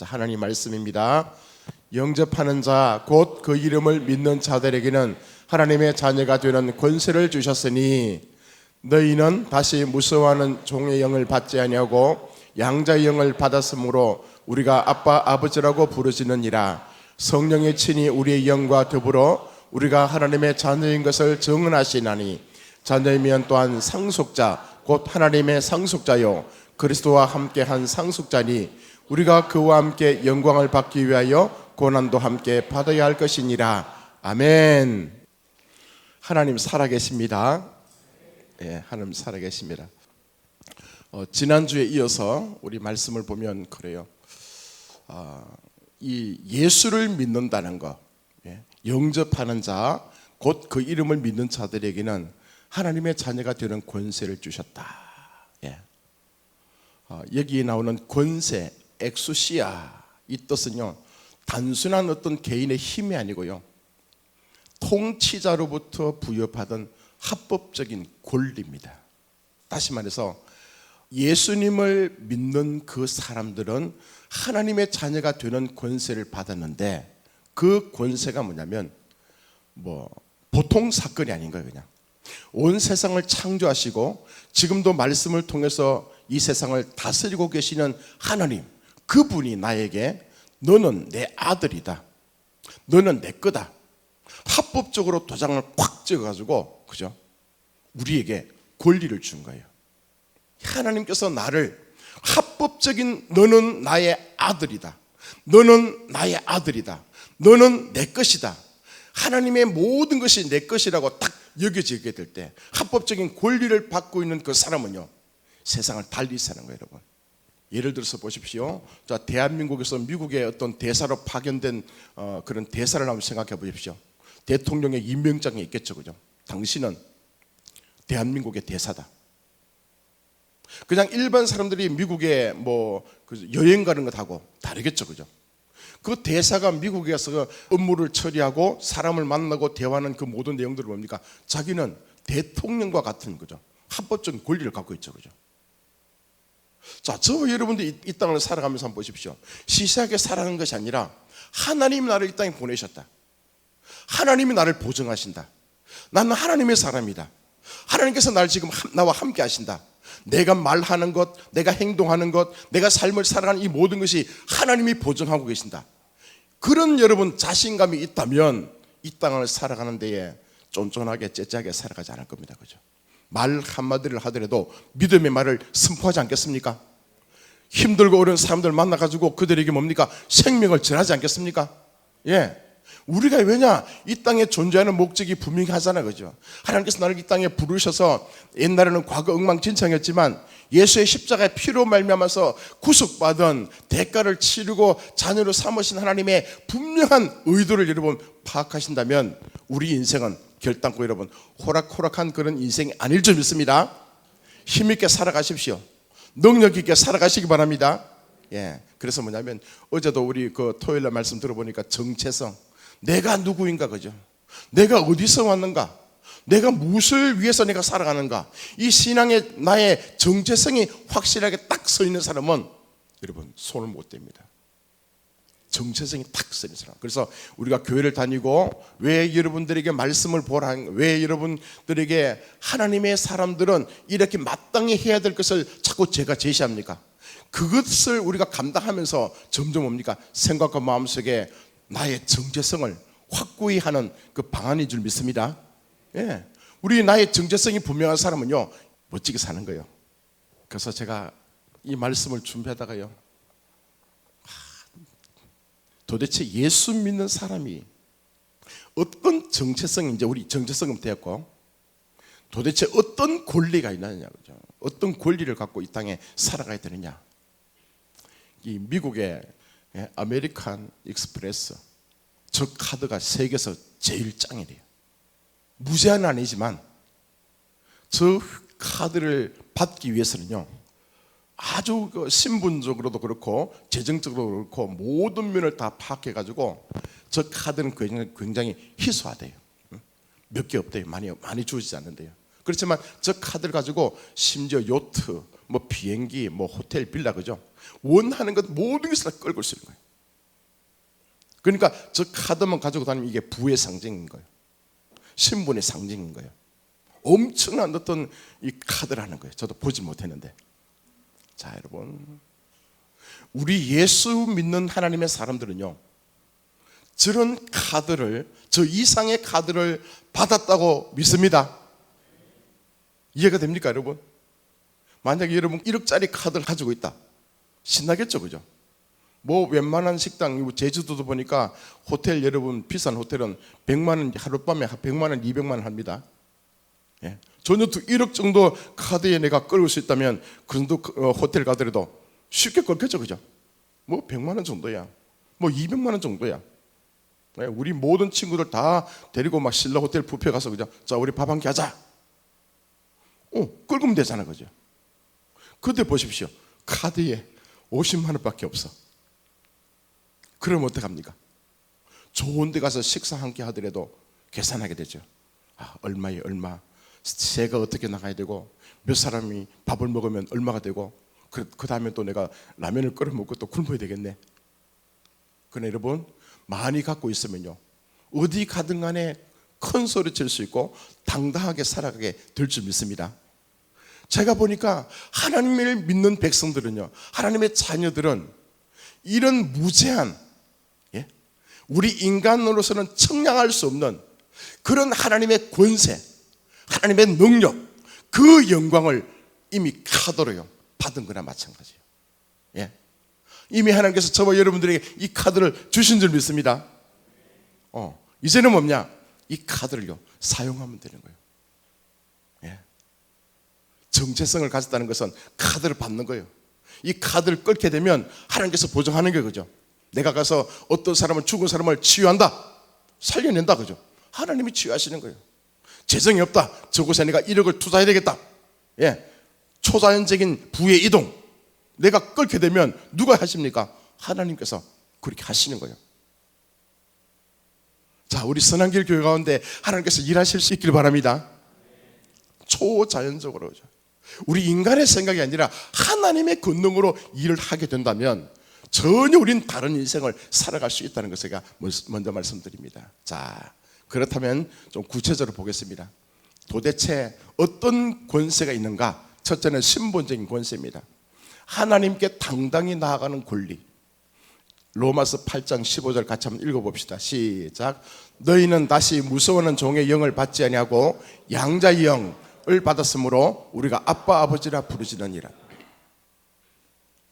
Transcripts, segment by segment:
자, 하나님 말씀입니다. 영접하는 자 곧 그 이름을 믿는 자들에게는 하나님의 자녀가 되는 권세를 주셨으니 너희는 다시 무서워하는 종의 영을 받지 아니하고 양자의 영을 받았으므로 우리가 아빠 아버지라고 부르짖느니라. 성령의 친히 우리의 영과 더불어 우리가 하나님의 자녀인 것을 증언하시나니 자녀이면 또한 상속자 곧 하나님의 상속자요 그리스도와 함께한 상속자니 우리가 그와 함께 영광을 받기 위하여 고난도 함께 받아야 할 것이니라. 아멘. 하나님 살아계십니다. 예, 하나님 살아계십니다. 지난주에 이어서 우리 말씀을 보면 그래요. 이 예수를 믿는다는 것, 영접하는 자, 곧 그 이름을 믿는 자들에게는 하나님의 자녀가 되는 권세를 주셨다. 여기에 나오는 권세, 엑수시아, 이 뜻은요 단순한 어떤 개인의 힘이 아니고요 통치자로부터 부여받은 합법적인 권리입니다. 다시 말해서 예수님을 믿는 그 사람들은 하나님의 자녀가 되는 권세를 받았는데 그 권세가 뭐냐면 보통 사건이 아닌 거예요. 그냥 온 세상을 창조하시고 지금도 말씀을 통해서 이 세상을 다스리고 계시는 하나님, 그분이 나에게 너는 내 아들이다, 너는 내 거다, 합법적으로 도장을 꽉 찍어가지고 그죠? 우리에게 권리를 준 거예요. 하나님께서 나를 합법적인 너는 나의 아들이다, 너는 나의 아들이다, 너는 내 것이다, 하나님의 모든 것이 내 것이라고 딱 여겨지게 될 때 합법적인 권리를 받고 있는 그 사람은요 세상을 달리 사는 거예요. 여러분, 예를 들어서 보십시오. 자, 대한민국에서 미국의 어떤 대사로 파견된 그런 대사를 한번 생각해 보십시오. 대통령의 임명장에 있겠죠, 그죠? 당신은 대한민국의 대사다. 그냥 일반 사람들이 미국에 여행 가는 것하고 다르겠죠, 그죠? 그 대사가 미국에 가서 업무를 처리하고 사람을 만나고 대화하는 그 모든 내용들을 뭡니까? 자기는 대통령과 같은 거죠. 합법적인 권리를 갖고 있죠, 그죠? 자, 저 여러분들 이 땅을 살아가면서 한번 보십시오. 시시하게 살아가는 것이 아니라 하나님이 나를 이 땅에 보내셨다. 하나님이 나를 보증하신다. 나는 하나님의 사람이다. 하나님께서 나를 지금 나와 함께 하신다. 내가 말하는 것, 내가 행동하는 것, 내가 삶을 살아가는 이 모든 것이 하나님이 보증하고 계신다. 그런 여러분 자신감이 있다면 이 땅을 살아가는 데에 쫀쫀하게 째째하게 살아가지 않을 겁니다. 그죠? 말 한마디를 하더라도 믿음의 말을 선포하지 않겠습니까? 힘들고 어려운 사람들 만나가지고 그들에게 뭡니까? 생명을 전하지 않겠습니까? 예. 우리가 왜냐? 이 땅에 존재하는 목적이 분명히 하잖아요, 그죠? 하나님께서 나를 이 땅에 부르셔서 옛날에는 과거 엉망진창이었지만 예수의 십자가의 피로 말미암아서 구속받은 대가를 치르고 자녀로 삼으신 하나님의 분명한 의도를 여러분 파악하신다면 우리 인생은 결단코 여러분 호락호락한 그런 인생이 아닐 줄 믿습니다. 힘있게 살아가십시오. 능력 있게 살아가시기 바랍니다. 예. 그래서 뭐냐면 어제도 우리 그 토요일날 말씀 들어보니까 정체성, 내가 누구인가, 그죠? 내가 어디서 왔는가? 내가 무엇을 위해서 내가 살아가는가? 이 신앙의 나의 정체성이 확실하게 딱 서 있는 사람은 여러분 손을 못 댑니다. 정체성이 딱 서 있는 사람. 그래서 우리가 교회를 다니고 왜 여러분들에게 말씀을 보라, 왜 여러분들에게 하나님의 사람들은 이렇게 마땅히 해야 될 것을 자꾸 제가 제시합니까? 그것을 우리가 감당하면서 점점 뭡니까? 생각과 마음속에 나의 정체성을 확고히 하는 그 방안인 줄 믿습니다. 예. 우리 나의 정체성이 분명한 사람은요 멋지게 사는 거예요. 그래서 제가 이 말씀을 준비하다가요 도대체 예수 믿는 사람이 어떤 정체성이, 이제 우리 정체성은 되었고 도대체 어떤 권리가 있느냐, 그죠? 어떤 권리를 갖고 이 땅에 살아가야 되느냐. 이 미국의 아메리칸 익스프레스 저 카드가 세계에서 제일 짱이래요. 무제한은 아니지만 저 카드를 받기 위해서는요 아주 신분적으로도 그렇고 재정적으로도 그렇고 모든 면을 다 파악해가지고 저 카드는 굉장히 희소하대요. 몇 개 없대요. 많이 주어지지 않는데요. 그렇지만 저 카드를 가지고 심지어 요트, 뭐 비행기, 뭐 호텔, 빌라, 그죠? 원하는 것 모든 것을 다 끌고 쓰는 거예요. 그러니까 저 카드만 가지고 다니면 이게 부의 상징인 거예요. 신분의 상징인 거예요. 엄청난 어떤 이 카드라는 거예요. 저도 보지 못했는데. 자, 여러분, 우리 예수 믿는 하나님의 사람들은요, 저런 카드를, 저 이상의 카드를 받았다고 믿습니다. 이해가 됩니까, 여러분? 만약에 여러분 1억짜리 카드를 가지고 있다, 신나겠죠, 그죠? 뭐 웬만한 식당, 제주도도 보니까 호텔, 여러분 비싼 호텔은 100만 원, 하룻밤에 100만 원, 200만 원 합니다. 예. 전혀도 1억 정도 카드에 내가 끌을 수 있다면 그 정도 호텔 가더라도 쉽게 끌겠죠, 그죠? 뭐 100만 원 정도야, 뭐 200만 원 정도야. 예. 우리 모든 친구들 다 데리고 막 신라 호텔 뷔페 가서, 그죠? 자, 우리 밥 한 끼 하자. 끌면 되잖아, 그죠? 근데 보십시오, 카드에 50만 원밖에 없어. 그러면 어떡합니까? 좋은 데 가서 식사 한 끼 하더라도 계산하게 되죠. 아, 얼마에 얼마, 세가 어떻게 나가야 되고, 몇 사람이 밥을 먹으면 얼마가 되고, 그 다음에 또 내가 라면을 끓여 먹고 또 굶어야 되겠네. 그러나 여러분, 많이 갖고 있으면요, 어디 가든 간에 큰 소리 칠 수 있고 당당하게 살아가게 될 줄 믿습니다. 제가 보니까 하나님을 믿는 백성들은요, 하나님의 자녀들은 이런 무제한, 우리 인간으로서는 청량할 수 없는 그런 하나님의 권세, 하나님의 능력, 그 영광을 이미 카드로요 받은 거나 마찬가지예요. 이미 하나님께서 저와 여러분들에게 이 카드를 주신 줄 믿습니다. 이제는 뭐냐? 이 카드를요 사용하면 되는 거예요. 정체성을 가졌다는 것은 카드를 받는 거예요. 이 카드를 끊게 되면 하나님께서 보증하는 거예요, 그죠? 내가 가서 어떤 사람을, 죽은 사람을 치유한다, 살려낸다, 그죠? 하나님이 치유하시는 거예요. 재정이 없다, 저곳에 내가 1억을 투자해야 되겠다, 초자연적인 부의 이동, 내가 끊게 되면 누가 하십니까? 하나님께서 그렇게 하시는 거예요. 자, 우리 선한길 교회 가운데 하나님께서 일하실 수 있길 바랍니다. 초자연적으로, 그죠? 우리 인간의 생각이 아니라 하나님의 권능으로 일을 하게 된다면 전혀 우린 다른 인생을 살아갈 수 있다는 것을 제가 먼저 말씀드립니다. 자, 그렇다면 좀 구체적으로 보겠습니다. 도대체 어떤 권세가 있는가? 첫째는 신분적인 권세입니다. 하나님께 당당히 나아가는 권리. 로마서 8장 15절 같이 한번 읽어봅시다. 시작. 너희는 다시 무서워하는 종의 영을 받지 아니하고 양자의 영을 받았으므로 우리가 아빠 아버지라 부르시느니라.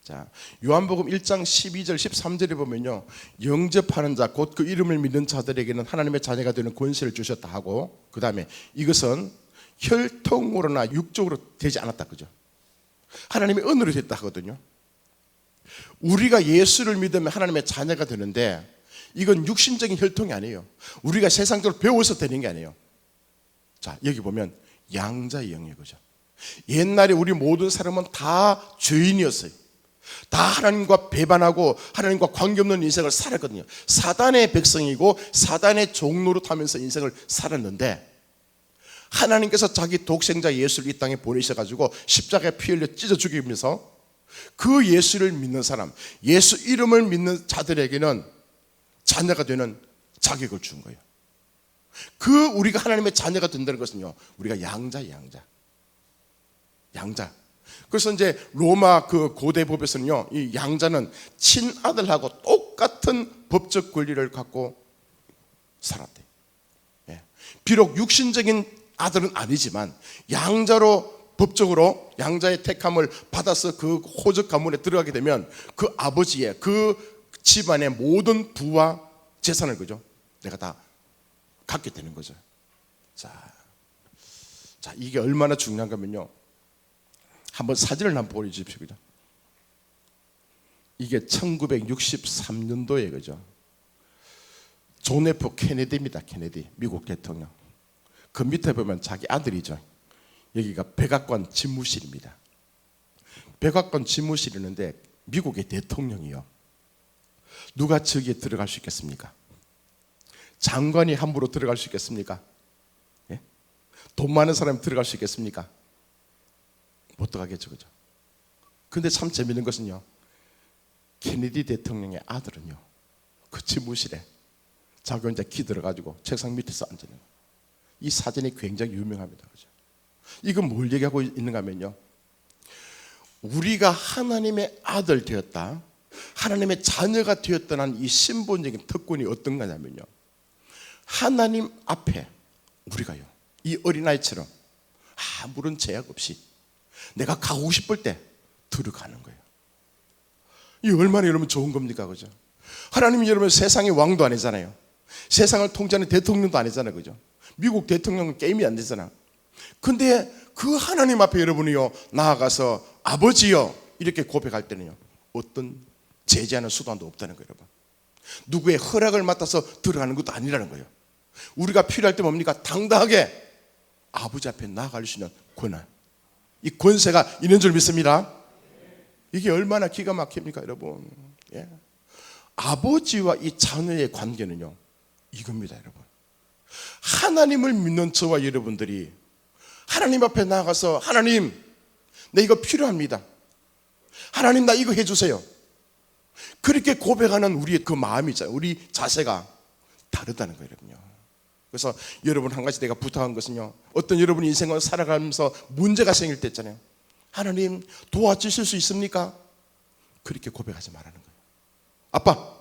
자, 요한복음 1장 12절 13절에 보면요, 영접하는 자 곧 그 이름을 믿는 자들에게는 하나님의 자녀가 되는 권세를 주셨다 하고, 그 다음에 이것은 혈통으로나 육적으로 되지 않았다, 그죠? 하나님의 은혜로 됐다 하거든요. 우리가 예수를 믿으면 하나님의 자녀가 되는데 이건 육신적인 혈통이 아니에요. 우리가 세상적으로 배워서 되는 게 아니에요. 자, 여기 보면 양자의 영이에요, 그죠? 옛날에 우리 모든 사람은 다 죄인이었어요. 다 하나님과 배반하고 하나님과 관계없는 인생을 살았거든요. 사단의 백성이고 사단의 종로로 타면서 인생을 살았는데, 하나님께서 자기 독생자 예수를 이 땅에 보내셔가지고 십자가에 피 흘려 찢어 죽이면서 그 예수를 믿는 사람, 예수 이름을 믿는 자들에게는 자녀가 되는 자격을 준 거예요. 그 우리가 하나님의 자녀가 된다는 것은요, 우리가 양자. 그래서 이제 로마 그 고대 법에서는요, 이 양자는 친아들하고 똑같은 법적 권리를 갖고 살았대요. 비록 육신적인 아들은 아니지만 양자로 법적으로 양자의 택함을 받아서 그 호적 가문에 들어가게 되면 그 아버지의, 그 집안의 모든 부와 재산을, 그죠? 내가 다 갖게 되는 거죠. 자, 이게 얼마나 중요한가면요, 한번 사진을 한번 보여주십시오, 그죠? 이게 1963년도에, 그죠? 존 F 케네디입니다. 케네디, 미국 대통령. 그 밑에 보면 자기 아들이죠. 여기가 백악관 집무실입니다. 백악관 집무실이 있는데 미국의 대통령이요. 누가 저기에 들어갈 수 있겠습니까? 장관이 함부로 들어갈 수 있겠습니까? 돈 많은 사람이 들어갈 수 있겠습니까? 못 들어가겠죠, 그죠? 근데 참 재밌는 것은요, 케네디 대통령의 아들은요, 그 집무실에 자기 혼자 기들어가지고 책상 밑에서 앉아있는 거예요. 이 사진이 굉장히 유명합니다. 그죠? 이건 뭘 얘기하고 있는가 하면요, 우리가 하나님의 아들 되었다, 하나님의 자녀가 되었다는 이 신분적인 특권이 어떤 거냐면요, 하나님 앞에 우리가요, 이 어린아이처럼 아무런 제약 없이 내가 가고 싶을 때 들어가는 거예요. 이 얼마나 여러분 좋은 겁니까? 그죠? 하나님이 여러분 세상의 왕도 아니잖아요. 세상을 통치하는 대통령도 아니잖아요. 그죠? 미국 대통령은 게임이 안 되잖아. 근데 그 하나님 앞에 여러분이요, 나아가서 아버지요 이렇게 고백할 때는요, 어떤 제재하는 수단도 없다는 거예요. 여러분, 누구의 허락을 맡아서 들어가는 것도 아니라는 거예요. 우리가 필요할 때 뭡니까? 당당하게 아버지 앞에 나아갈 수 있는 권한, 이 권세가 있는 줄 믿습니다. 이게 얼마나 기가 막힙니까 여러분. 예. 아버지와 이 자녀의 관계는요, 이겁니다 여러분. 하나님을 믿는 저와 여러분들이 하나님 앞에 나가서 하나님, 내 이거 필요합니다, 하나님 나 이거 해주세요, 그렇게 고백하는 우리의 그 마음이 있잖아요. 우리 자세가 다르다는 거예요 여러분요. 그래서 여러분, 한 가지 내가 부탁한 것은요, 어떤 여러분 인생을 살아가면서 문제가 생길 때 있잖아요, 하나님 도와주실 수 있습니까? 그렇게 고백하지 말라는 거예요. 아빠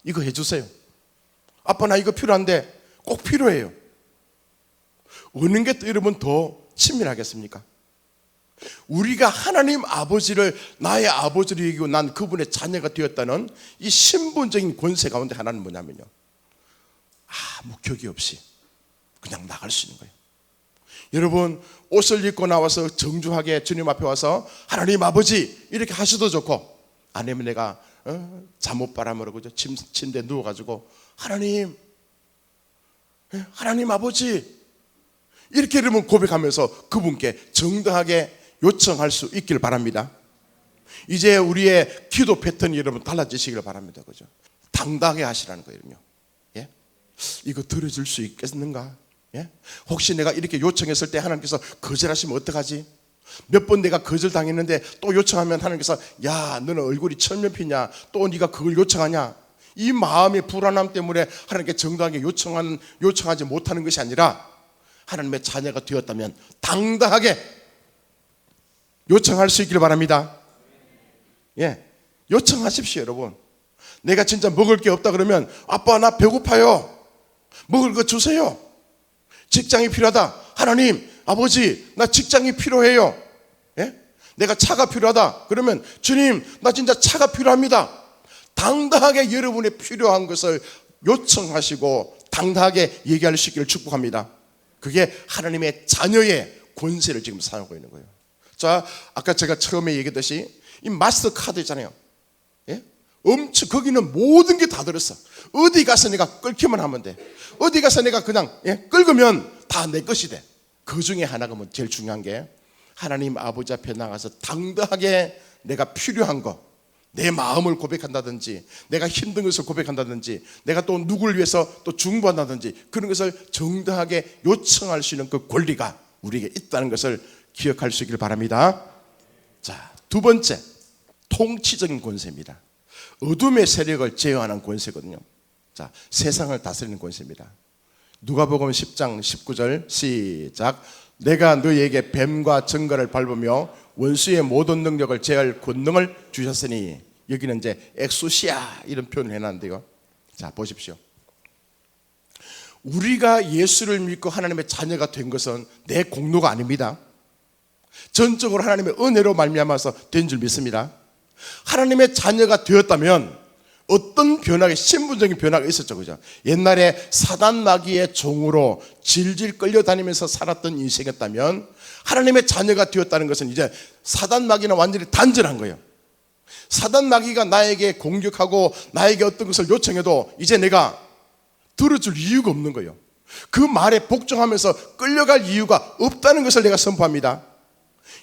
이거 해주세요, 아빠 나 이거 필요한데, 꼭 필요해요. 어느 게 또 여러분 더 친밀하겠습니까? 우리가 하나님 아버지를 나의 아버지로 여기고 난 그분의 자녀가 되었다는 이 신분적인 권세 가운데 하나는 뭐냐면요, 아무 격이 없이 그냥 나갈 수 있는 거예요. 여러분, 옷을 입고 나와서 정중하게 주님 앞에 와서 하나님 아버지 이렇게 하셔도 좋고, 아니면 내가 잠옷 바람으로 그죠, 침대에 누워가지고 하나님 아버지 이렇게 여러분 고백하면서 그분께 정당하게 요청할 수 있기를 바랍니다. 이제 우리의 기도 패턴이 여러분 달라지시기를 바랍니다. 그죠? 당당하게 하시라는 거예요. 예? 이거 들어줄 수 있겠는가? 예? 혹시 내가 이렇게 요청했을 때 하나님께서 거절하시면 어떡하지? 몇 번 내가 거절당했는데 또 요청하면 하나님께서 야 너는 얼굴이 천면피냐, 또 네가 그걸 요청하냐, 이 마음의 불안함 때문에 하나님께 정당하게 요청하지 못하는 것이 아니라, 하나님의 자녀가 되었다면 당당하게 요청할 수 있기를 바랍니다. 예, 요청하십시오 여러분. 내가 진짜 먹을 게 없다 그러면 아빠 나 배고파요, 먹을 거 주세요. 직장이 필요하다, 하나님 아버지 나 직장이 필요해요. 예? 내가 차가 필요하다 그러면 주님 나 진짜 차가 필요합니다. 당당하게 여러분의 필요한 것을 요청하시고 당당하게 얘기할 수 있기를 축복합니다. 그게 하나님의 자녀의 권세를 지금 사용하고 있는 거예요. 자, 아까 제가 처음에 얘기했듯이 이 마스터 카드 있잖아요. 예? 엄청 거기는 모든 게 다 들었어. 어디 가서 내가 끌기만 하면 돼. 어디 가서 내가 그냥 끌으면 다 내 것이 돼. 그 중에 하나가 뭐 제일 중요한 게, 하나님 아버지 앞에 나가서 당당하게 내가 필요한 거, 내 마음을 고백한다든지, 내가 힘든 것을 고백한다든지, 내가 또 누구를 위해서 또 중보한다든지, 그런 것을 정당하게 요청할 수 있는 그 권리가 우리에게 있다는 것을 기억할 수 있길 바랍니다. 자, 두 번째, 통치적인 권세입니다. 어둠의 세력을 제어하는 권세거든요. 자, 세상을 다스리는 권세입니다. 누가복음 10장 19절 시작. 내가 너희에게 뱀과 정갈을 밟으며 원수의 모든 능력을 제할 권능을 주셨으니, 여기는 이제 엑소시아 이런 표현을 해놨는데요. 자, 보십시오. 우리가 예수를 믿고 하나님의 자녀가 된 것은 내 공로가 아닙니다. 전적으로 하나님의 은혜로 말미암아서 된 줄 믿습니다. 하나님의 자녀가 되었다면 어떤 변화가, 신분적인 변화가 있었죠. 그죠? 옛날에 사단 마귀의 종으로 질질 끌려다니면서 살았던 인생이었다면, 하나님의 자녀가 되었다는 것은 이제 사단 마귀는 완전히 단절한 거예요. 사단 마귀가 나에게 공격하고 나에게 어떤 것을 요청해도 이제 내가 들어줄 이유가 없는 거예요. 그 말에 복종하면서 끌려갈 이유가 없다는 것을 내가 선포합니다.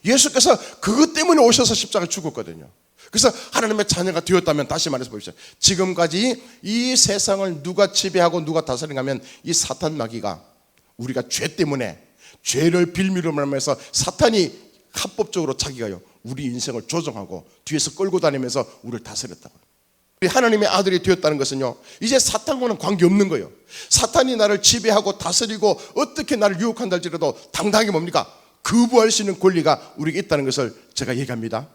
예수께서 그것 때문에 오셔서 십자가를 죽었거든요. 그래서 하나님의 자녀가 되었다면, 다시 말해서 보십시오. 지금까지 이 세상을 누가 지배하고 누가 다스리는가 하면 이 사탄 마귀가, 우리가 죄 때문에, 죄를 빌미로 말하면서 사탄이 합법적으로 자기가요 우리 인생을 조종하고 뒤에서 끌고 다니면서 우리를 다스렸다고요. 우리 하나님의 아들이 되었다는 것은요, 이제 사탄과는 관계없는 거예요. 사탄이 나를 지배하고 다스리고 어떻게 나를 유혹한다 할지라도 당당하게 뭡니까? 거부할 수 있는 권리가 우리에게 있다는 것을 제가 얘기합니다.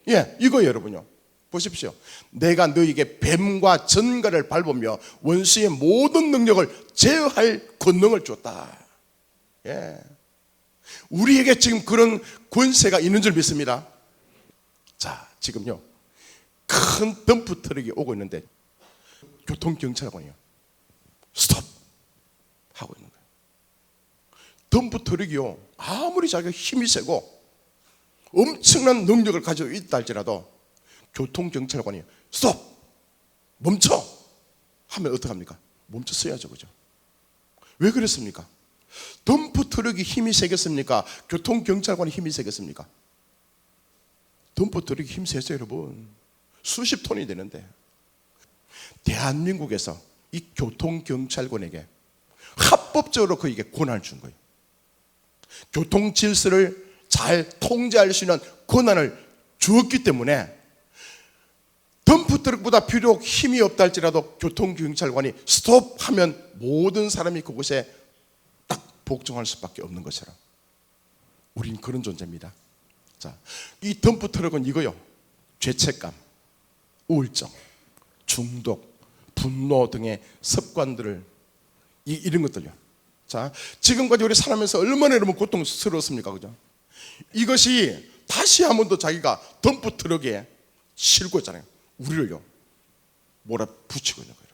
이거예요, 여러분요. 보십시오. 내가 너에게 뱀과 전갈을 밟으며 원수의 모든 능력을 제어할 권능을 줬다. 우리에게 지금 그런 권세가 있는 줄 믿습니다. 자, 지금요, 큰 덤프 트럭이 오고 있는데 교통경찰관이요, 스톱 하고 있는 거예요. 덤프 트럭이요, 아무리 자기가 힘이 세고 엄청난 능력을 가지고 있다 할지라도 교통경찰관이 스톱! 멈춰! 하면 어떡합니까? 멈췄어야죠, 그죠? 왜 그랬습니까? 덤프 트럭이 힘이 세겠습니까? 교통경찰관이 힘이 세겠습니까? 덤프 트럭이 힘 세죠, 여러분. 수십 톤이 되는데. 대한민국에서 이 교통경찰관에게 합법적으로 그에게 권한을 준 거예요. 교통 질서를 잘 통제할 수 있는 권한을 주었기 때문에 덤프트럭보다 비록 힘이 없다 할지라도 교통경찰관이 스톱하면 모든 사람이 그곳에 딱 복종할 수밖에 없는 것처럼 우린 그런 존재입니다. 자, 이 덤프트럭은 이거요, 죄책감, 우울증, 중독, 분노 등의 습관들을 이런 것들요. 자, 지금까지 우리 살아면서 얼마나 여러분 고통스러웠습니까, 그죠? 이것이 다시 한 번 더 자기가 덤프트럭에 싣고 있잖아요. 우리를요 몰아붙이고 있는 거예요,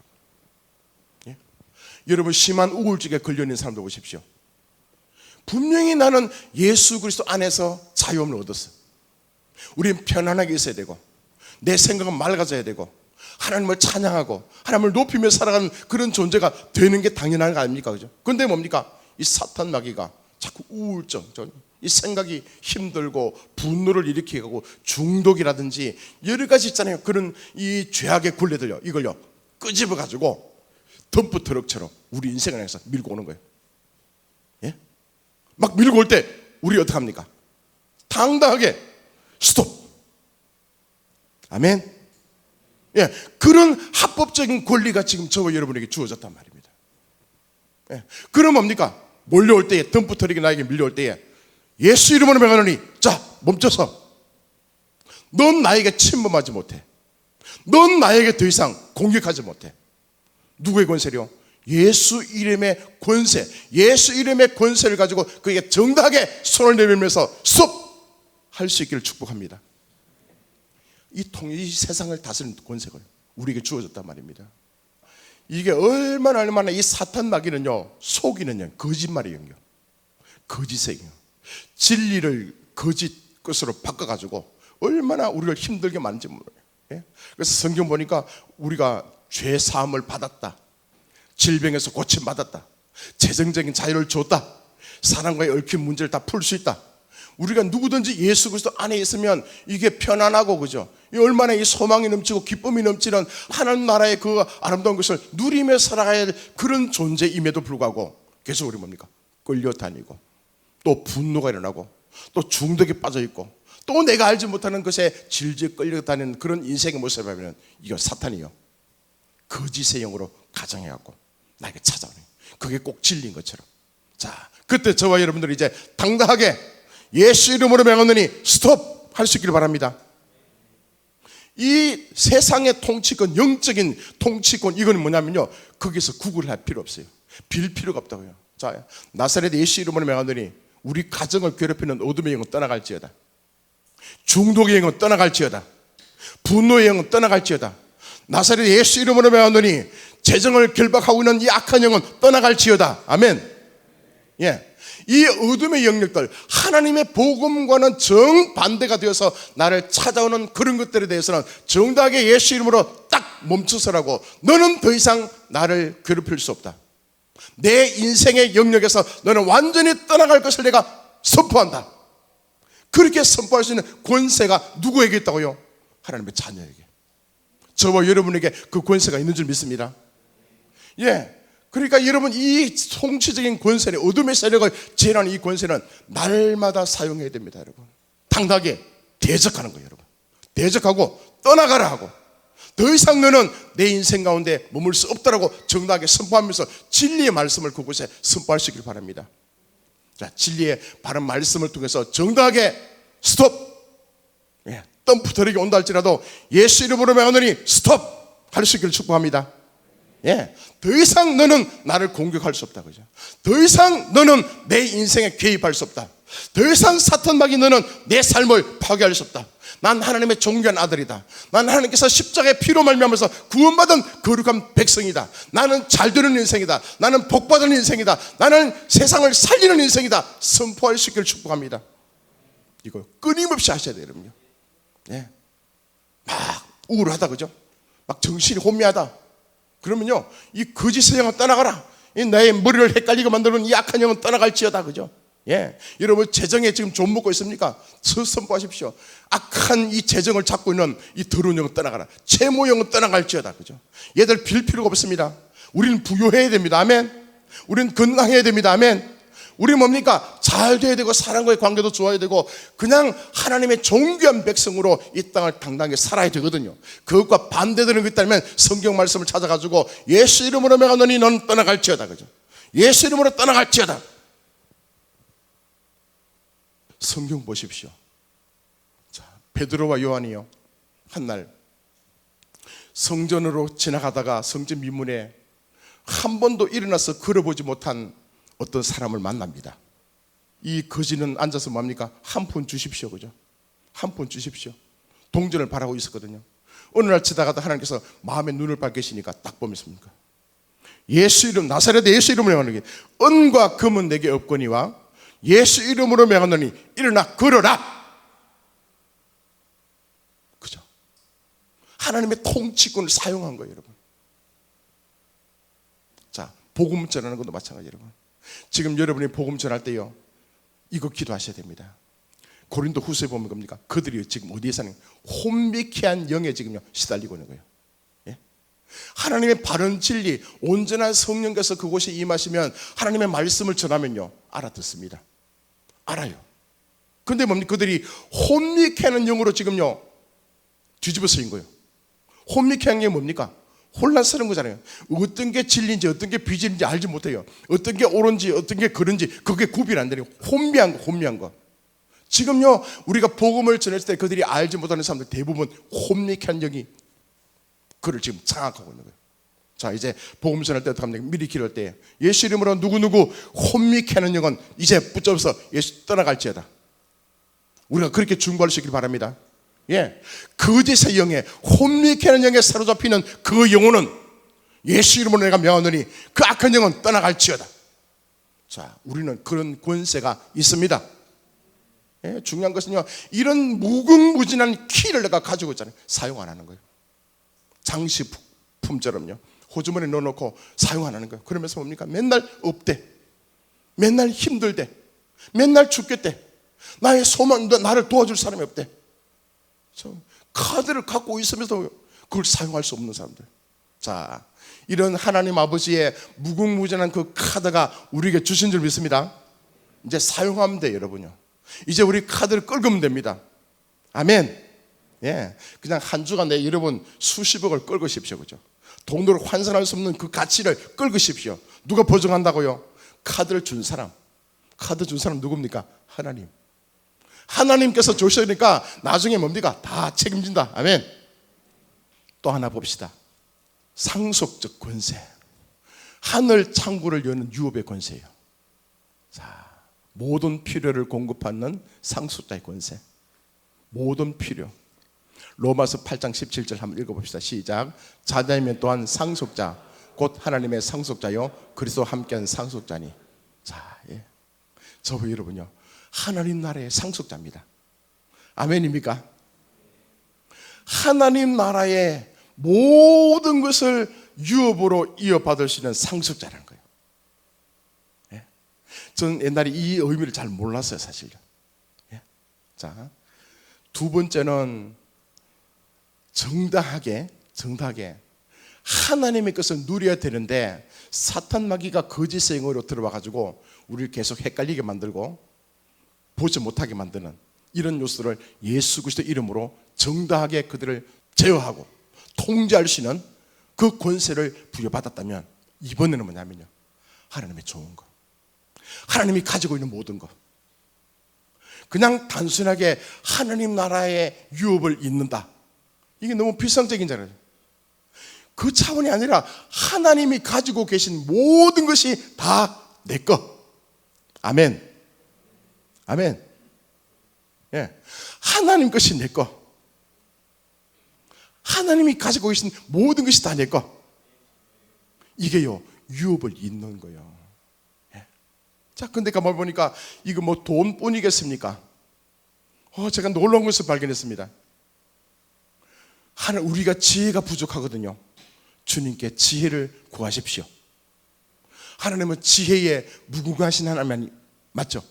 여러분. 여러분, 심한 우울증에 걸려있는 사람들 보십시오. 분명히 나는 예수 그리스도 안에서 자유함을 얻었어. 우리는 편안하게 있어야 되고 내 생각은 맑아져야 되고 하나님을 찬양하고 하나님을 높이며 살아가는 그런 존재가 되는 게 당연한 거 아닙니까, 그죠? 그런데 뭡니까? 이 사탄 마귀가 자꾸 우울증, 이 생각이 힘들고 분노를 일으키고 중독이라든지 여러 가지 있잖아요. 그런 이 죄악의 굴레들요, 이걸요 끄집어 가지고 덤프트럭처럼 우리 인생 안에서 밀고 오는 거예요. 막 밀고 올 때 우리 어떻게 합니까? 당당하게 스톱. 아멘. 그런 합법적인 권리가 지금 저와 여러분에게 주어졌단 말입니다. 그럼 뭡니까? 몰려올 때에, 덤프트럭이 나에게 밀려올 때에 예수 이름으로 명하노니, 자, 멈춰서. 넌 나에게 침범하지 못해. 넌 나에게 더 이상 공격하지 못해. 누구의 권세요? 예수 이름의 권세. 예수 이름의 권세를 가지고 그에게 정당하게 손을 내밀면서 스톱! 할 수 있기를 축복합니다. 이 세상을 다스리는 권세가 우리에게 주어졌단 말입니다. 이게 얼마나 이 사탄 마귀는요, 속이는요, 거짓말이에요. 거짓이에요. 진리를 거짓 것으로 바꿔가지고 얼마나 우리를 힘들게 만든지 모르겠어요. 그래서 성경 보니까 우리가 죄 사함을 받았다, 질병에서 고침 받았다, 재정적인 자유를 줬다, 사람과의 얽힌 문제를 다 풀 수 있다. 우리가 누구든지 예수 그리스도 안에 있으면 이게 편안하고, 그죠? 얼마나 이 소망이 넘치고 기쁨이 넘치는 하나님 나라의 그 아름다운 것을 누리며 살아가야 할 그런 존재임에도 불구하고 계속 우리 뭡니까? 끌려다니고 또 분노가 일어나고 또 중독에 빠져있고 또 내가 알지 못하는 것에 질질 끌려다니는 그런 인생의 모습을 보면 이거 사탄이요, 거짓의 영으로 가정해갖고 나에게 찾아오는, 그게 꼭 진리인 것처럼. 자, 그때 저와 여러분들이 이제 당당하게 예수 이름으로 명하노니 스톱! 할 수 있기를 바랍니다. 이 세상의 통치권, 영적인 통치권, 이거는 뭐냐면요, 거기서 구걸할 필요 없어요. 빌 필요가 없다고요. 자, 나사렛 예수 이름으로 명하노니 우리 가정을 괴롭히는 어둠의 영은 떠나갈지어다, 중독의 영은 떠나갈지어다, 분노의 영은 떠나갈지어다. 나사렛 예수 이름으로 명하노니 재정을 결박하고 있는 이 악한 영은 떠나갈지어다. 아멘. 이 어둠의 영역들, 하나님의 복음과는 정반대가 되어서 나를 찾아오는 그런 것들에 대해서는 정당하게 예수 이름으로 딱 멈춰서라고, 너는 더 이상 나를 괴롭힐 수 없다. 내 인생의 영역에서 너는 완전히 떠나갈 것을 내가 선포한다. 그렇게 선포할 수 있는 권세가 누구에게 있다고요? 하나님의 자녀에게. 저와 여러분에게 그 권세가 있는 줄 믿습니다. 그러니까 여러분, 이 통치적인 권세는, 어둠의 세력을 제한하는 이 권세는 날마다 사용해야 됩니다, 여러분. 당당하게 대적하는 거예요, 여러분. 대적하고 떠나가라 하고, 더 이상 너는 내 인생 가운데 머물 수 없다라고 정당하게 선포하면서 진리의 말씀을 그곳에 선포하시길 바랍니다. 자, 진리의 바른 말씀을 통해서 정당하게 스톱, 덤프 트럭이 온다 할지라도 예수 이름으로 명하노니 스톱 할 수 있기를 축복합니다. 더 이상 너는 나를 공격할 수 없다, 그죠? 더 이상 너는 내 인생에 개입할 수 없다. 더 이상 사탄 마귀 너는 내 삶을 파괴할 수 없다. 난 하나님의 존귀한 아들이다. 난 하나님께서 십자가의 피로 말미암아서 구원받은 거룩한 백성이다. 나는 잘 되는 인생이다. 나는 복받은 인생이다. 나는 세상을 살리는 인생이다. 선포할 수 있기를 축복합니다. 이거 끊임없이 하셔야 돼요, 여러분요. 막 우울하다, 그죠? 막 정신이 혼미하다. 그러면요, 이 거짓의 영은 떠나가라. 이 나의 머리를 헷갈리게 만드는 이 악한 영은 떠나갈지어다, 그죠? 여러분 재정에 지금 좀 먹고 있습니까? 선포하십시오. 악한 이 재정을 잡고 있는 이 더러운 영은 떠나가라. 채무 영은 떠나갈지어다, 그죠? 얘들 빌 필요가 없습니다. 우리는 부유해야 됩니다. 아멘. 우리는 건강해야 됩니다. 아멘. 우리 뭡니까? 잘 돼야 되고 사람과의 관계도 좋아야 되고 그냥 하나님의 존귀한 백성으로 이 땅을 당당하게 살아야 되거든요. 그것과 반대되는 게 있다면 성경 말씀을 찾아가지고 예수 이름으로 명하노니 너는 떠나갈지어다, 그죠? 예수 이름으로 떠나갈지어다. 성경 보십시오. 자, 베드로와 요한이요, 한날 성전으로 지나가다가 성전 미문에 한 번도 일어나서 걸어보지 못한 어떤 사람을 만납니다. 이 거지는 앉아서 뭡니까? 한 푼 주십시오, 그죠? 한 푼 주십시오. 동전을 바라고 있었거든요. 어느 날 지나가다 하나님께서 마음의 눈을 밝히시니까 딱 보면 있습니까? 예수 이름, 나사렛 예수 이름으로 명하노니 은과 금은 내게 없거니와 예수 이름으로 명하노니 일어나 걸어라. 그죠? 하나님의 통치권을 사용한 거예요, 여러분. 자, 복음 전하는 것도 마찬가지, 여러분. 지금 여러분이 복음 전할 때요, 이거 기도하셔야 됩니다. 고린도 후서에 보면 겁니까? 그들이 지금 어디에 사는 혼미케한 영에 지금요 시달리고 있는 거예요. 하나님의 바른 진리, 온전한 성령께서 그곳에 임하시면 하나님의 말씀을 전하면요 알아듣습니다. 알아요. 근데 뭡니까? 그들이 혼미케하는 영으로 지금요 뒤집어 쓰인 거예요. 혼미케한 게 뭡니까? 혼란스러운 거잖아요. 어떤 게 진리인지 어떤 게 비진인지 알지 못해요. 어떤 게 옳은지 어떤 게 그른지 그게 구별 안 되는 혼미한 거. 지금요 우리가 복음을 전했을 때 그들이 알지 못하는 사람들 대부분 혼미케한 영이 그를 지금 장악하고 있는 거예요. 자, 이제 복음 전할 때 어떻게 합니까? 미리 기도할 때 예수 이름으로 누구누구 혼미케하는 영은 이제 붙잡아서 예수 떠나갈지어다. 우리가 그렇게 중보할 수 있기를 바랍니다. 거짓의 영에 혼미케하는 영에 사로잡히는 그 영혼은 예수 이름으로 내가 명하노니 그 악한 영은 떠나갈지어다. 자, 우리는 그런 권세가 있습니다. 중요한 것은요, 이런 무궁무진한 키를 내가 가지고 있잖아요. 사용 안 하는 거예요. 장식품처럼요 호주머니에 넣어놓고 사용 안 하는 거예요. 그러면서 뭡니까? 맨날 없대, 맨날 힘들대, 맨날 죽겠대, 나의 소망, 나를 도와줄 사람이 없대. 카드를 갖고 있으면서 그걸 사용할 수 없는 사람들. 자, 이런 하나님 아버지의 무궁무진한 그 카드가 우리에게 주신 줄 믿습니다. 이제 사용하면 돼요, 여러분요. 이제 우리 카드를 끌면 됩니다. 아멘. 그냥 한 주간 내 여러분 수십억을 끌으십시오, 그죠? 돈으로 환산할 수 없는 그 가치를 끌으십시오. 누가 보증한다고요? 카드를 준 사람. 카드 준 사람 누굽니까? 하나님. 하나님께서 주시니까 나중에 뭡니까? 다 책임진다. 아멘. 또 하나 봅시다. 상속적 권세. 하늘 창구를 여는 유업의 권세예요. 자, 모든 필요를 공급하는 상속자의 권세. 모든 필요. 로마서 8장 17절 한번 읽어봅시다. 시작. 자녀이면 또한 상속자, 곧 하나님의 상속자요 그리스도와 함께한 상속자니. 자, 저 여러분요 하나님 나라의 상속자입니다. 아멘입니까? 하나님 나라의 모든 것을 유업으로 이어받을 수 있는 상속자라는 거예요. 저는 옛날에 이 의미를 잘 몰랐어요, 사실요. 자, 두 번째는 정당하게 하나님의 것을 누려야 되는데 사탄 마귀가 거짓의 영으로 들어와 가지고 우리를 계속 헷갈리게 만들고 보지 못하게 만드는 이런 요소를 예수 그리스도 이름으로 정당하게 그들을 제어하고 통제할 수 있는 그 권세를 부여받았다면 이번에는 뭐냐면요, 하나님의 좋은 것, 하나님이 가지고 있는 모든 것, 그냥 단순하게 하나님 나라의 유업을 잇는다, 이게 너무 비상적인잖아요. 그 차원이 아니라 하나님이 가지고 계신 모든 것이 다 내 것. 아멘. 아멘. 예. 하나님 것이 내 것. 하나님이 가지고 계신 모든 것이 다 내 것. 이게요, 유업을 잇는 거예요. 예. 자, 근데 가만 보니까 이거 뭐 돈뿐이겠습니까? 제가 놀라운 것을 발견했습니다. 우리가 지혜가 부족하거든요. 주님께 지혜를 구하십시오. 하나님은 지혜에 무궁하신 하나님 맞죠?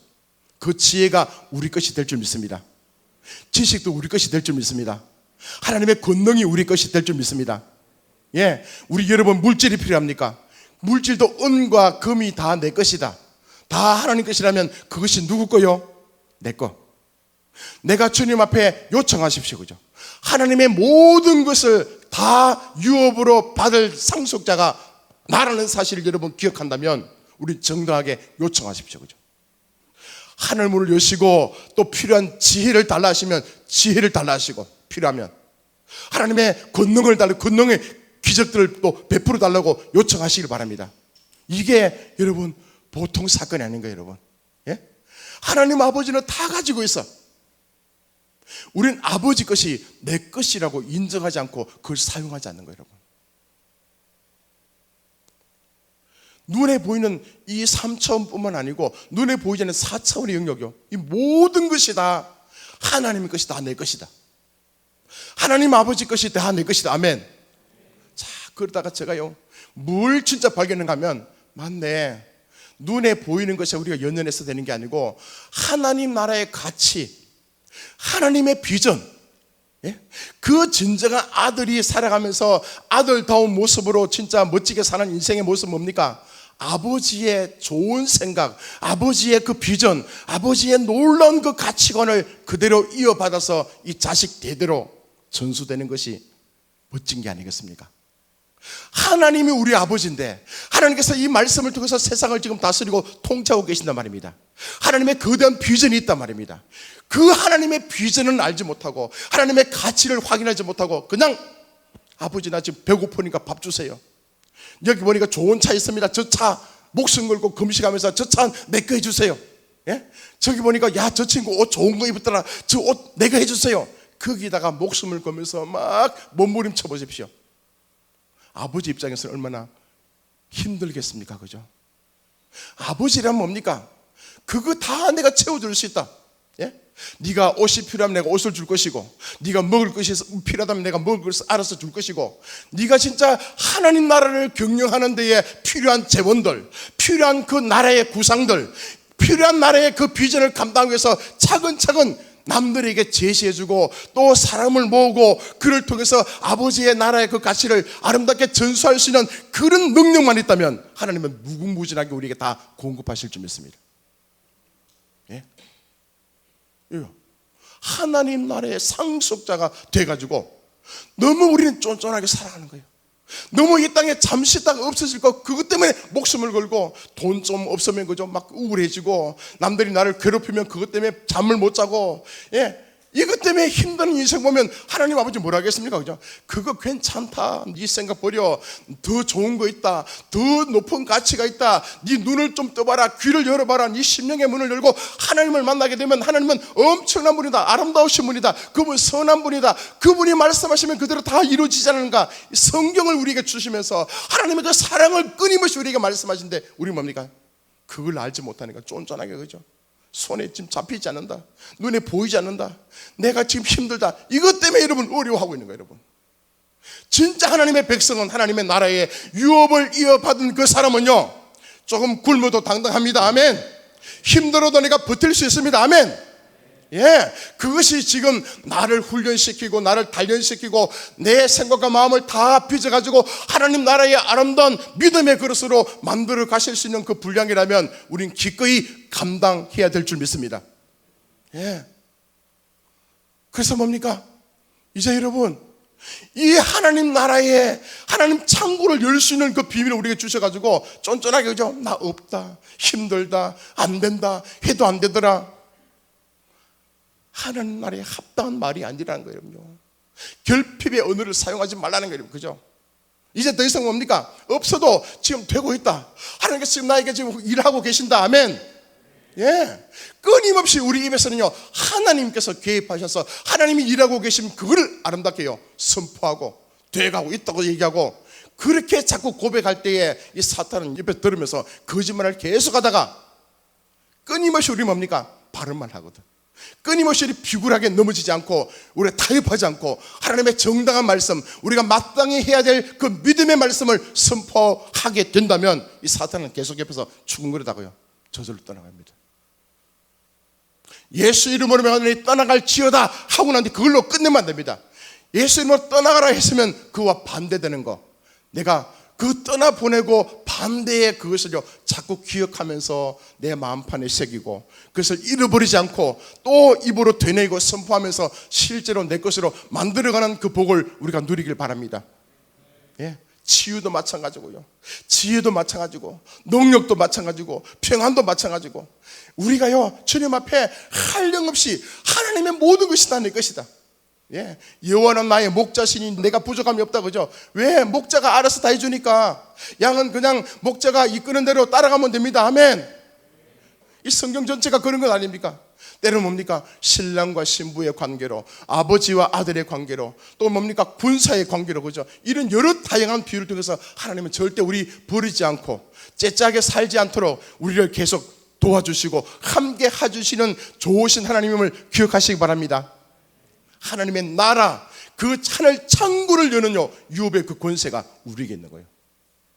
그 지혜가 우리 것이 될 줄 믿습니다. 지식도 우리 것이 될 줄 믿습니다. 하나님의 권능이 우리 것이 될 줄 믿습니다. 예, 우리 여러분 물질이 필요합니까? 물질도 은과 금이 다 내 것이다. 다 하나님 것이라면 그것이 누구 거요? 내 거. 내가 주님 앞에 요청하십시오, 그죠? 하나님의 모든 것을 다 유업으로 받을 상속자가 나라는 사실을 여러분 기억한다면 우리 정당하게 요청하십시오, 그죠? 하늘문을 여시고 또 필요한 지혜를 달라 하시면 지혜를 달라 하시고, 필요하면 하나님의 권능을 달라, 권능의 기적들을 또 베풀어 달라고 요청하시길 바랍니다. 이게 여러분 보통 사건이 아닌 거예요, 여러분. 예? 하나님 아버지는 다 가지고 있어. 우리는 아버지 것이 내 것이라고 인정하지 않고 그걸 사용하지 않는 거예요, 여러분. 눈에 보이는 이 3차원뿐만 아니고 눈에 보이지 않는 4차원의 영역이요, 이 모든 것이 다 하나님의 것이 다 내 것이다. 하나님 아버지 것이 다 내 것이다. 아멘. 자, 그러다가 제가요, 뭘 진짜 발견을 하면, 맞네, 눈에 보이는 것이 우리가 연연해서 되는 게 아니고 하나님 나라의 가치, 하나님의 비전, 예? 그 진정한 아들이 살아가면서 아들다운 모습으로 진짜 멋지게 사는 인생의 모습은 뭡니까? 아버지의 좋은 생각, 아버지의 그 비전, 아버지의 놀라운 그 가치관을 그대로 이어받아서 이 자식 대대로 전수되는 것이 멋진 게 아니겠습니까? 하나님이 우리 아버지인데 하나님께서 이 말씀을 통해서 세상을 지금 다스리고 통치하고 계신단 말입니다. 하나님의 거대한 비전이 있단 말입니다. 그 하나님의 비전은 알지 못하고 하나님의 가치를 확인하지 못하고 그냥 아버지 나 지금 배고프니까 밥 주세요. 여기 보니까 좋은 차 있습니다. 저 차 목숨 걸고 금식하면서 저 차 내 거 해주세요. 예? 저기 보니까 야, 저 친구 옷 좋은 거 입었더라. 저 옷 내가 해주세요. 거기다가 목숨을 걸면서 막 몸부림쳐 보십시오. 아버지 입장에서는 얼마나 힘들겠습니까? 그죠? 아버지란 뭡니까? 그거 다 내가 채워줄 수 있다. 예? 네가 옷이 필요하면 내가 옷을 줄 것이고, 네가 먹을 것이 필요하다면 내가 먹을 것을 알아서 줄 것이고, 네가 진짜 하나님 나라를 경영하는 데에 필요한 재원들, 필요한 그 나라의 구상들, 필요한 나라의 그 비전을 감당하기 위해서 차근차근 남들에게 제시해주고 또 사람을 모으고 그를 통해서 아버지의 나라의 그 가치를 아름답게 전수할 수 있는 그런 능력만 있다면 하나님은 무궁무진하게 우리에게 다 공급하실 줄 믿습니다. 예? 하나님 나라의 상속자가 돼가지고 너무 우리는 쫀쫀하게 살아가는 거예요. 너무 이 땅에 잠시 있다가 없어질 거, 그것 때문에 목숨을 걸고, 돈 좀 없으면 그저 막 우울해지고, 남들이 나를 괴롭히면 그것 때문에 잠을 못 자고, 예, 이것 때문에 힘든 인생 보면 하나님 아버지 뭐라 하겠습니까? 그죠? 그거 괜찮다. 네 생각 버려. 더 좋은 거 있다. 더 높은 가치가 있다. 네 눈을 좀 떠봐라. 귀를 열어봐라. 네 심령의 문을 열고 하나님을 만나게 되면 하나님은 엄청난 분이다. 아름다우신 분이다. 그분 선한 분이다. 그분이 말씀하시면 그대로 다 이루어지지 않는가? 성경을 우리에게 주시면서 하나님의 그 사랑을 끊임없이 우리에게 말씀하신데 우리 뭡니까? 그걸 알지 못하니까 쫀쫀하게, 그죠? 손에 지금 잡히지 않는다. 눈에 보이지 않는다. 내가 지금 힘들다. 이것 때문에 여러분 어려워하고 있는 거예요, 여러분. 진짜 하나님의 백성은 하나님의 나라의 유업을 이어받은 그 사람은요, 조금 굶어도 당당합니다. 아멘. 힘들어도 내가 버틸 수 있습니다. 아멘. 예, 그것이 지금 나를 훈련시키고 나를 단련시키고 내 생각과 마음을 다 빚어가지고 하나님 나라의 아름다운 믿음의 그릇으로 만들어 가실 수 있는 그 분량이라면 우린 기꺼이 감당해야 될 줄 믿습니다. 예, 그래서 뭡니까? 이제 여러분, 이 하나님 나라에 하나님 창고를 열 수 있는 그 비밀을 우리에게 주셔가지고 쫀쫀하게, 그죠? 나 없다, 힘들다, 안 된다, 해도 안 되더라. 하나님 나라에 합당한 말이 아니라는 거예요. 결핍의 언어를 사용하지 말라는 거예요. 그죠? 이제 더 이상 뭡니까? 없어도 지금 되고 있다. 하나님께서 지금 나에게 지금 일하고 계신다. 아멘. 예. 끊임없이 우리 입에서는요, 하나님께서 개입하셔서 하나님이 일하고 계신 그거를 아름답게요, 선포하고 돼가고 있다고 얘기하고, 그렇게 자꾸 고백할 때에 이 사탄은 옆에 들으면서 거짓말을 계속하다가 끊임없이 우리 뭡니까? 바른말 하거든. 끊임없이 비굴하게 넘어지지 않고, 우리가 타협하지 않고 하나님의 정당한 말씀, 우리가 마땅히 해야 될 그 믿음의 말씀을 선포하게 된다면 이 사탄은 계속 옆에서 추궁거리다가요, 저절로 떠나갑니다. 예수 이름으로 명하노니 떠나갈지어다 하고 난 뒤 그걸로 끝내면 안 됩니다. 예수 이름으로 떠나가라 했으면 그와 반대되는 거, 내가 그 떠나보내고 반대의 그것을요 자꾸 기억하면서 내 마음판에 새기고 그것을 잃어버리지 않고 또 입으로 되뇌이고 선포하면서 실제로 내 것으로 만들어가는 그 복을 우리가 누리길 바랍니다. 예. 치유도 마찬가지고요, 지혜도 마찬가지고, 능력도 마찬가지고, 평안도 마찬가지고, 우리가요 주님 앞에 한량없이 하나님의 모든 것이 다 내 것이다. 예, 여호와는 나의 목자시니 내가 부족함이 없다. 그죠? 왜? 목자가 알아서 다 해주니까. 양은 그냥 목자가 이끄는 대로 따라가면 됩니다. 아멘. 이 성경 전체가 그런 것 아닙니까? 때로는 뭡니까? 신랑과 신부의 관계로, 아버지와 아들의 관계로, 또 뭡니까? 군사의 관계로, 그죠? 이런 여러 다양한 비유를 통해서 하나님은 절대 우리 버리지 않고 째짜게 살지 않도록 우리를 계속 도와주시고 함께 해주시는 좋으신 하나님임을 기억하시기 바랍니다. 하나님의 나라, 그 하늘 창고를 여는요 유업의 그 권세가 우리에게 있는 거예요.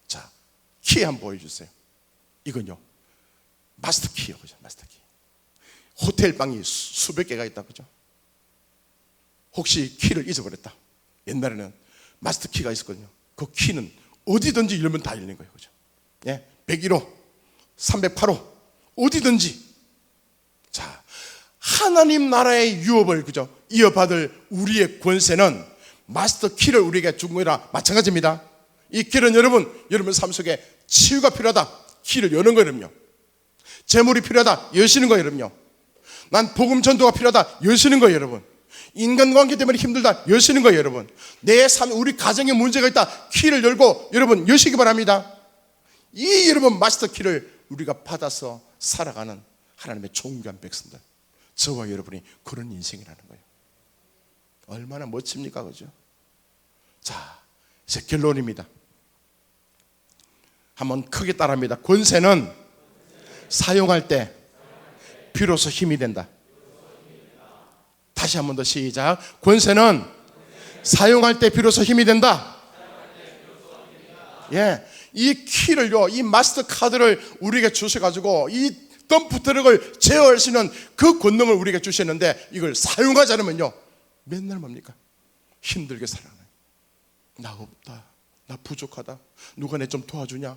자, 키 한번 보여주세요. 이건요 마스터 키요, 그죠? 마스터 키. 호텔 방이 수백 개가 있다, 그죠? 혹시 키를 잊어버렸다. 옛날에는 마스터 키가 있었거든요. 그 키는 어디든지 열면 다 열린 거예요, 그죠? 예, 101호, 308호, 어디든지. 자, 하나님 나라의 유업을, 그죠? 이어받을 우리의 권세는 마스터 키를 우리에게 준 거라 마찬가지입니다. 이 키는 여러분 삶 속에 치유가 필요하다, 키를 여는 거예요. 재물이 필요하다, 여시는 거예요, 여러분요. 난 복음 전도가 필요하다, 여시는 거예요, 여러분. 인간관계 때문에 힘들다, 여시는 거예요, 여러분. 내 삶, 우리 가정에 문제가 있다, 키를 열고 여러분 여시기 바랍니다. 이 여러분 마스터 키를 우리가 받아서 살아가는 하나님의 존귀한 백성들, 저와 여러분이 그런 인생이라는 거예요. 얼마나 멋집니까, 그죠? 자, 이제 결론입니다. 한번 크게 따라합니다. 권세는 사용할 때 비로소 힘이 된다. 다시 한 번 더 시작. 권세는 사용할 때 비로소 힘이 된다. 예, 이 키를요, 이 마스터 카드를 우리에게 주셔가지고 이 덤프 트럭을 제어할 수 있는 그 권능을 우리에게 주셨는데, 이걸 사용하지 않으면요 맨날 뭡니까? 힘들게 살아가요. 나 없다, 나 부족하다, 누가 내 좀 도와주냐.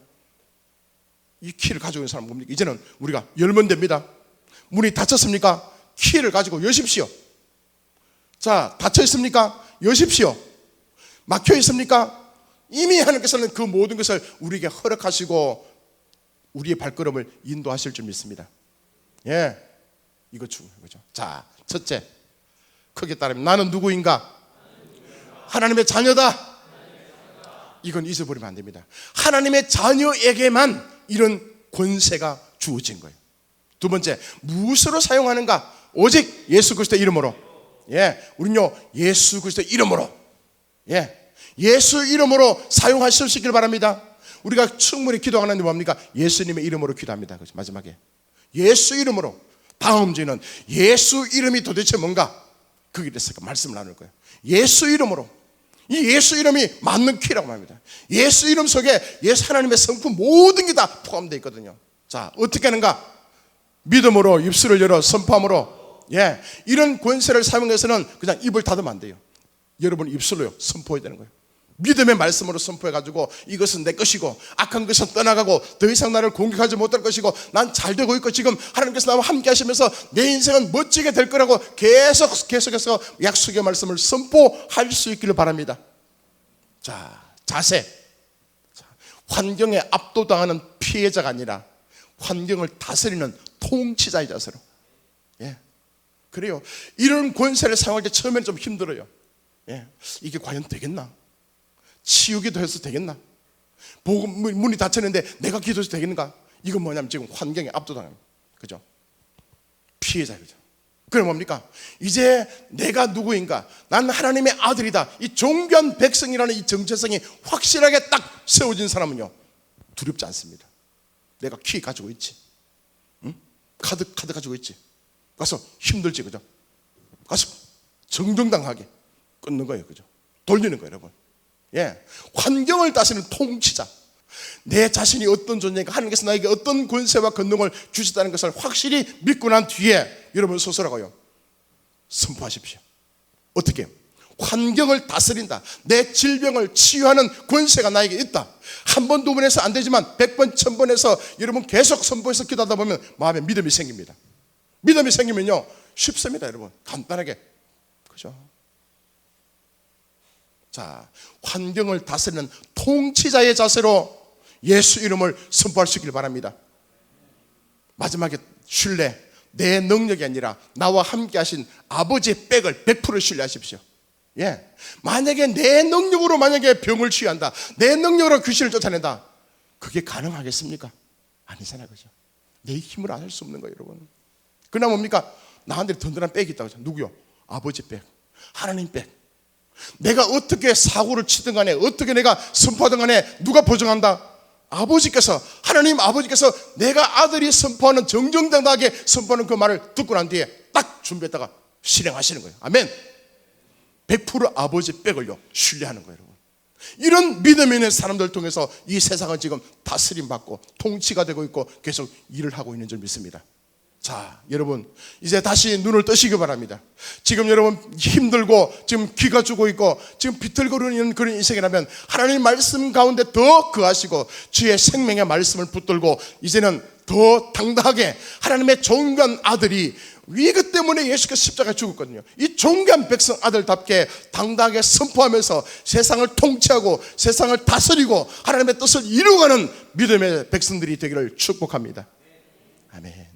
이 키를 가지고 있는 사람은 뭡니까? 이제는 우리가 열면 됩니다. 문이 닫혔습니까? 키를 가지고 여십시오. 자, 닫혀 있습니까? 여십시오. 막혀 있습니까? 이미 하나님께서는 그 모든 것을 우리에게 허락하시고 우리의 발걸음을 인도하실 줄 믿습니다. 예, 이거 중요한 거죠. 자, 첫째, 크게 따르면 나는 누구인가? 하나님의 자녀다. 이건 잊어버리면 안 됩니다. 하나님의 자녀에게만 이런 권세가 주어진 거예요. 두 번째, 무엇으로 사용하는가? 오직 예수 그리스도의 이름으로. 예, 우리는요 예수 그리스도의 이름으로, 예, 예수 이름으로 사용하실 수 있기를 바랍니다. 우리가 충분히 기도하는 게 뭡니까? 예수님의 이름으로 기도합니다. 그렇죠? 마지막에 예수 이름으로. 다음 주에는 예수 이름이 도대체 뭔가, 거기에 대해서 말씀을 나눌 거예요. 예수 이름으로. 이 예수 이름이 맞는 키라고 합니다. 예수 이름 속에 예수 하나님의 성품 모든 게 다 포함되어 있거든요. 자, 어떻게 하는가? 믿음으로 입술을 열어 선포함으로. 예, 이런 권세를 사용해서는 그냥 입을 닫으면 안 돼요. 여러분 입술로요 선포해야 되는 거예요. 믿음의 말씀으로 선포해가지고 이것은 내 것이고 악한 것은 떠나가고 더 이상 나를 공격하지 못할 것이고 난 잘 되고 있고 지금 하나님께서 나와 함께 하시면서 내 인생은 멋지게 될 거라고 계속해서 약속의 말씀을 선포할 수 있기를 바랍니다. 자, 자세. 환경에 압도당하는 피해자가 아니라 환경을 다스리는 통치자의 자세로. 예, 그래요. 이런 권세를 사용할 때 처음에는 좀 힘들어요. 예, 이게 과연 되겠나? 치유기도 해서 되겠나? 복음 문이 닫혔는데 내가 기도해서 되겠는가? 이건 뭐냐면 지금 환경에 압도당합니다. 그죠? 피해자, 그죠? 그럼 뭡니까? 이제 내가 누구인가? 난 하나님의 아들이다. 이 존귀한 백성이라는 이 정체성이 확실하게 딱 세워진 사람은요, 두렵지 않습니다. 내가 키 가지고 있지, 응? 카드 가지고 있지. 가서 힘들지, 그죠? 가서 정정당하게 끊는 거예요, 그죠? 돌리는 거예요, 여러분. 예, 환경을 다스리는 통치자. 내 자신이 어떤 존재인가, 하나님께서 나에게 어떤 권세와 권능을 주셨다는 것을 확실히 믿고 난 뒤에 여러분 스스로가요 선포하십시오. 어떻게? 환경을 다스린다. 내 질병을 치유하는 권세가 나에게 있다. 한 번, 두 번 해서 안 되지만 100번, 1000번 해서 여러분 계속 선포해서 기도하다 보면 마음에 믿음이 생깁니다. 믿음이 생기면요 쉽습니다, 여러분. 간단하게. 그죠? 자, 환경을 다스리는 통치자의 자세로 예수 이름을 선포할 수 있기를 바랍니다. 마지막에 신뢰. 내 능력이 아니라 나와 함께 하신 아버지의 백을 100% 신뢰하십시오. 예, 만약에 내 능력으로 만약에 병을 치유한다, 내 능력으로 귀신을 쫓아낸다, 그게 가능하겠습니까? 아니잖아요, 그죠? 내 힘으로 안 할 수 없는 거예요, 여러분. 그러나 뭡니까? 나한테 든든한 백이 있다고 하죠. 누구요? 아버지 백, 하나님 백. 내가 어떻게 사고를 치든 간에, 어떻게 내가 선포하든 간에 누가 보증한다? 아버지께서, 하나님 아버지께서 내가 아들이 선포하는, 정정당당하게 선포하는 그 말을 듣고 난 뒤에 딱 준비했다가 실행하시는 거예요. 아멘. 100% 아버지 백을요 신뢰하는 거예요, 여러분. 이런 믿음 있는 사람들 통해서 이 세상은 지금 다스림 받고 통치가 되고 있고 계속 일을 하고 있는 줄 믿습니다. 자, 여러분 이제 다시 눈을 뜨시기 바랍니다. 지금 여러분 힘들고 지금 기가 죽고 있고 지금 비틀거리는 그런 인생이라면 하나님 말씀 가운데 더 거하시고 주의 생명의 말씀을 붙들고 이제는 더 당당하게 하나님의 존귀한 아들이, 이것 때문에 예수께서 십자가에 죽었거든요. 이 존귀한 백성 아들답게 당당하게 선포하면서 세상을 통치하고 세상을 다스리고 하나님의 뜻을 이루어가는 믿음의 백성들이 되기를 축복합니다. 아멘.